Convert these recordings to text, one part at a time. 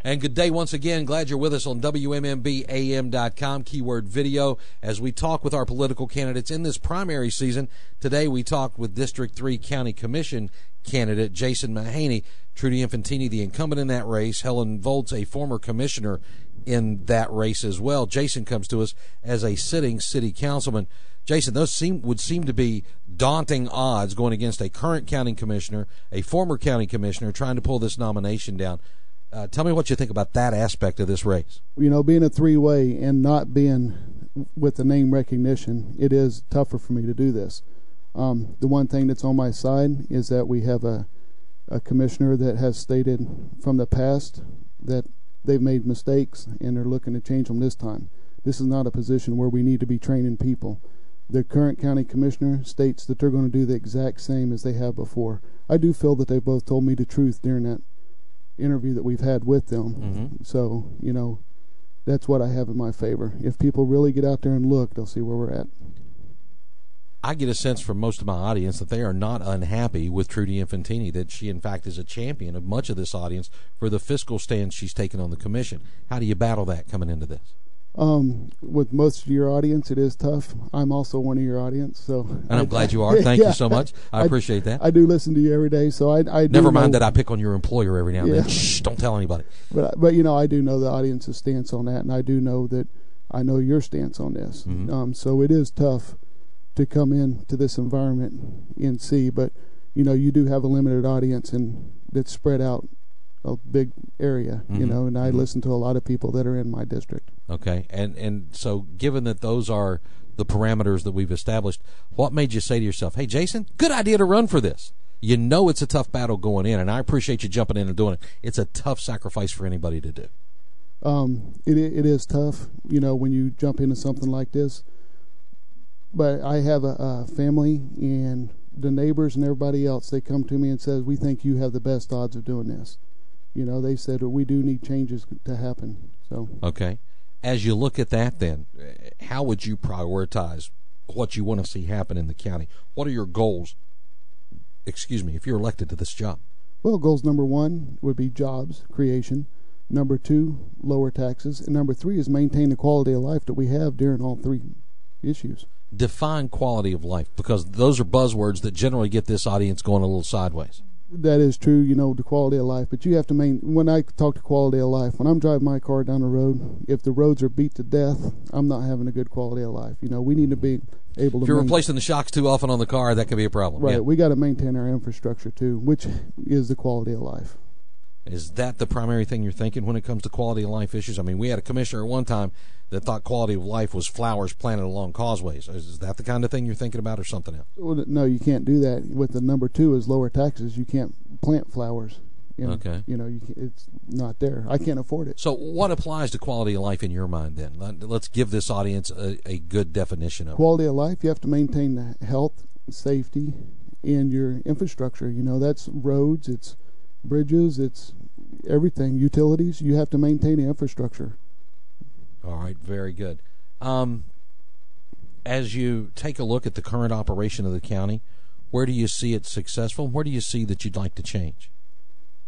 And good day once again. Glad you're with us on WMMBAM.com, keyword video, as we talk with our political candidates in this primary season. Today we talked with District 3 County Commission candidate Jason Mahaney, Trudy Infantini, the incumbent in that race, Helen Volz, a former commissioner in that race as well. Jason comes to us as a sitting city councilman. Jason, those would seem to be daunting odds going against a current county commissioner, a former county commissioner, trying to pull this nomination down. Tell me what you think about that aspect of this race. You know, being a three-way and not being with the name recognition, it is tougher for me to do this. The one thing that's on my side is that we have a commissioner that has stated from the past that they've made mistakes and they're looking to change them this time. This is not a position where we need to be training people. The current county commissioner states that they're going to do the exact same as they have before. I do feel that they both told me the truth during that interview that we've had with them. Mm-hmm. So, you know, that's what I have in my favor. If people really get out there and look, they'll see where we're at. I get a sense from most of my audience that they are not unhappy with Trudy Infantini, that she, in fact, is a champion of much of this audience for the fiscal stance she's taken on the commission. How do you battle that coming into this? With most of your audience, it is tough. I'm also one of your audience, so. And I'm glad you are. Thank you so much. I appreciate that. I do listen to you every day, so I do Never mind that I pick on your employer every now and then. Shh, don't tell anybody. But you know, I do know the audience's stance on that, and I do know that I know your stance on this. Mm-hmm. So it is tough to come into this environment and see, but you know, you do have a limited audience and that's spread out a big area, you know, and I listen to a lot of people that are in my district. Okay, and so given that those are the parameters that we've established, what made you say to yourself, hey, Jason, good idea to run for this? You know it's a tough battle going in, and I appreciate you jumping in and doing it. It's a tough sacrifice for anybody to do. It is tough, you know, when you jump into something like this. But I have a family, and the neighbors and everybody else, they come to me and says, we think you have the best odds of doing this. You know, they said, well, we do need changes to happen. So okay. As you look at that then, how would you prioritize what you want to see happen in the county? What are your goals, if you're elected to this job? Well, goals number 1 would be jobs creation. Number 2, lower taxes. And number 3 is maintain the quality of life that we have during all 3 issues. Define quality of life, because those are buzzwords that generally get this audience going a little sideways. That is true, you know, the quality of life. But you have to when I talk to quality of life, when I'm driving my car down the road, if the roads are beat to death, I'm not having a good quality of life. You know, we need to be able to. If you're replacing the shocks too often on the car, that could be a problem. Right. Yeah. We got to maintain our infrastructure too, which is the quality of life. Is that the primary thing you're thinking when it comes to quality of life issues? I mean, we had a commissioner at one time that thought quality of life was flowers planted along causeways. Is that the kind of thing you're thinking about, or something else? Well, no, you can't do that. With the number 2 is lower taxes. You can't plant flowers. Okay. You know, it's not there. I can't afford it. So what applies to quality of life in your mind then? Let's give this audience a good definition of quality of life. You have to maintain the health, safety, and your infrastructure. You know, that's roads, it's bridges, it's everything, utilities. You have to maintain the infrastructure. All right, very good. As you take a look at the current operation of the county, where do you see it successful? Where do you see that you'd like to change?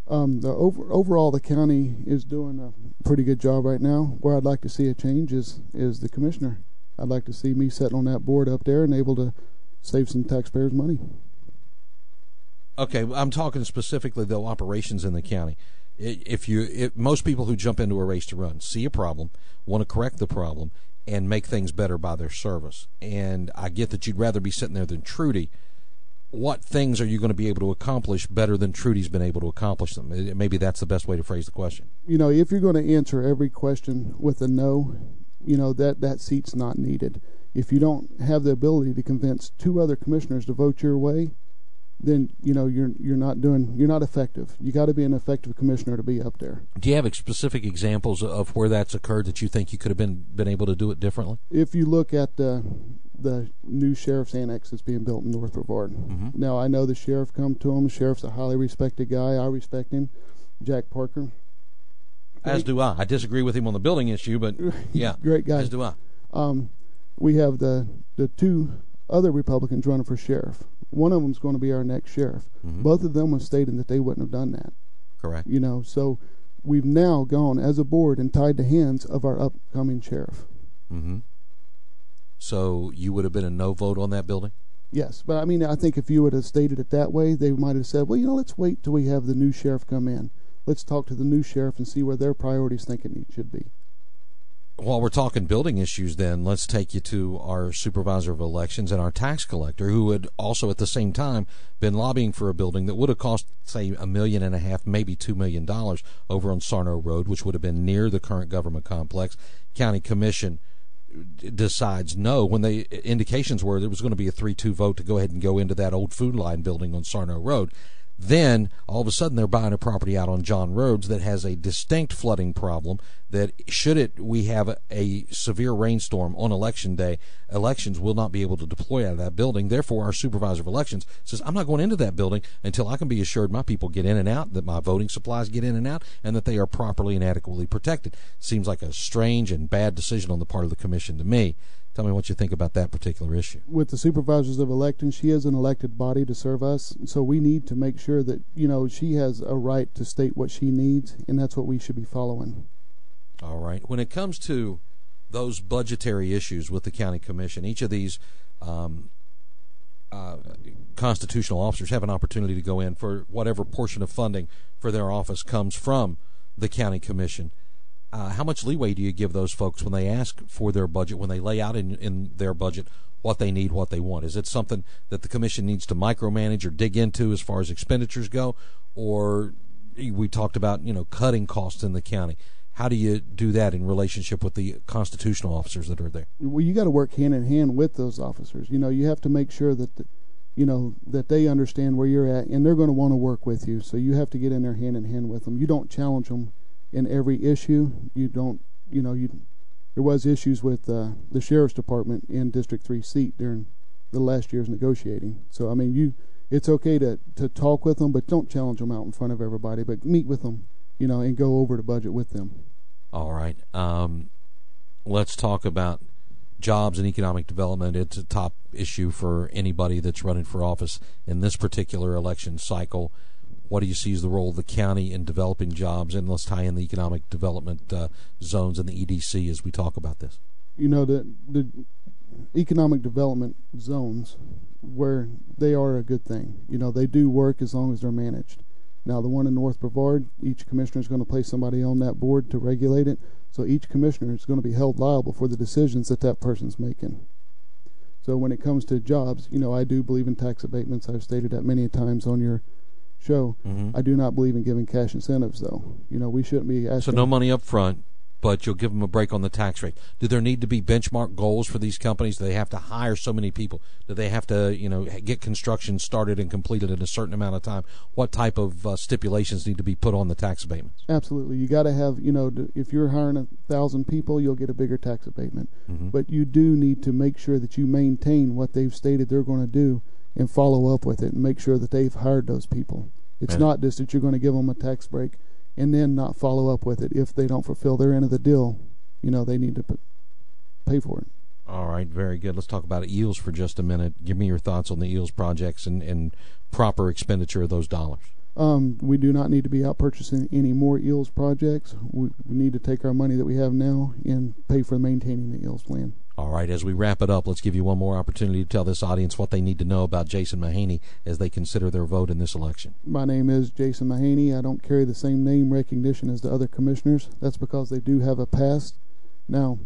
Overall, the county is doing a pretty good job right now. Where I'd like to see a change is the commissioner. I'd like to see me sitting on that board up there and able to save some taxpayers' money. Okay, I'm talking specifically, though, operations in the county. If most people who jump into a race to run see a problem, want to correct the problem, and make things better by their service. And I get that you'd rather be sitting there than Trudy. What things are you going to be able to accomplish better than Trudy's been able to accomplish them? Maybe that's the best way to phrase the question. You know, if you're going to answer every question with a no, you know, that seat's not needed. If you don't have the ability to convince 2 other commissioners to vote your way, then you know you're not effective. You got to be an effective commissioner to be up there. Do you have specific examples of where that's occurred that you think you could have been able to do it differently? If you look at the new sheriff's annex that's being built in North Brevard. Now I know the sheriff come to him. The sheriff's a highly respected guy. I respect him, Jack Parker. As do I. I disagree with him on the building issue, but yeah, great guy. As do I. We have the 2 other Republicans running for sheriff. One of them's going to be our next sheriff. Both of them have stated that they wouldn't have done that. Correct. You know, so we've now gone as a board and tied the hands of our upcoming sheriff. Mm-hmm. So you would have been a no vote on that building? Yes, but I mean, I think if you would have stated it that way, they might have said, well, let's wait till we have the new sheriff come in. Let's talk to the new sheriff and see where their priorities think it should be. While we're talking building issues, then, let's take you to our Supervisor of Elections and our tax collector, who had also at the same time been lobbying for a building that would have cost, say, $1.5 million, maybe $2 million over on Sarno Road, which would have been near the current government complex. County Commission decides no, when the indications were there was going to be a 3-2 vote to go ahead and go into that old Food Line building on Sarno Road. Then, all of a sudden, they're buying a property out on John Rhodes that has a distinct flooding problem that, we have a severe rainstorm on election day, elections will not be able to deploy out of that building. Therefore, our Supervisor of Elections says, I'm not going into that building until I can be assured my people get in and out, that my voting supplies get in and out, and that they are properly and adequately protected. Seems like a strange and bad decision on the part of the Commission to me. Tell me what you think about that particular issue. With the Supervisors of Elections, she is an elected body to serve us, so we need to make sure that, she has a right to state what she needs, and that's what we should be following. All right. When it comes to those budgetary issues with the County Commission, each of these constitutional officers have an opportunity to go in for whatever portion of funding for their office comes from the County Commission. How much leeway do you give those folks when they ask for their budget, when they lay out in their budget what they need, what they want? Is it something that the Commission needs to micromanage or dig into as far as expenditures go? Or we talked about, cutting costs in the county. How do you do that in relationship with the constitutional officers that are there? Well, you got to work hand in hand with those officers. You have to make sure that, that they understand where you're at, and they're going to want to work with you. So you have to get in there hand in hand with them. You don't challenge them in every issue. You don't, there was issues with the Sheriff's Department in District 3 seat during the last year's negotiating. So, I mean, it's okay to talk with them, but don't challenge them out in front of everybody, but meet with them, and go over the budget with them. All right. Let's talk about jobs and economic development. It's a top issue for anybody that's running for office in this particular election cycle. What do you see as the role of the county in developing jobs? And let's tie in the economic development zones and the EDC as we talk about this. The economic development zones, where they are a good thing. They do work as long as they're managed. Now, the one in North Brevard, each commissioner is going to place somebody on that board to regulate it. So each commissioner is going to be held liable for the decisions that person's making. So when it comes to jobs, I do believe in tax abatements. I've stated that many times on your show. Mm-hmm. I do not believe in giving cash incentives, though. We shouldn't be asking. So no money up front, but you'll give them a break on the tax rate. Do there need to be benchmark goals for these companies? Do they have to hire so many people? Do they have to, get construction started and completed in a certain amount of time? What type of stipulations need to be put on the tax abatements? Absolutely. You got to have, if you're hiring 1,000 people, you'll get a bigger tax abatement. Mm-hmm. But you do need to make sure that you maintain what they've stated they're going to do and follow up with it and make sure that they've hired those people. It's not just that you're going to give them a tax break and then not follow up with it. If they don't fulfill their end of the deal, they need to pay for it. All right, very good. Let's talk about EELS for just a minute. Give me your thoughts on the EELS projects and proper expenditure of those dollars. We do not need to be out purchasing any more EELS projects. We need to take our money that we have now and pay for maintaining the EELS plan. All right, as we wrap it up, let's give you one more opportunity to tell this audience what they need to know about Jason Mahaney as they consider their vote in this election. My name is Jason Mahaney. I don't carry the same name recognition as the other commissioners. That's because they do have a past. Now,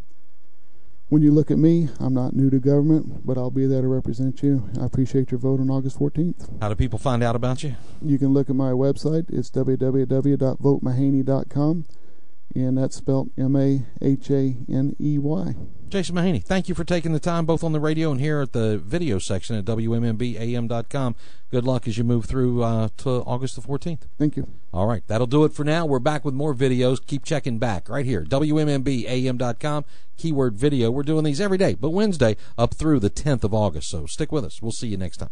when you look at me, I'm not new to government, but I'll be there to represent you. I appreciate your vote on August 14th. How do people find out about you? You can look at my website. It's www.votemahaney.com. And that's spelled Mahaney. Jason Mahaney, thank you for taking the time both on the radio and here at the video section at WMMBAM.com. Good luck as you move through to August the 14th. Thank you. All right, that'll do it for now. We're back with more videos. Keep checking back right here, WMMBAM.com, keyword video. We're doing these every day, but Wednesday up through the 10th of August. So stick with us. We'll see you next time.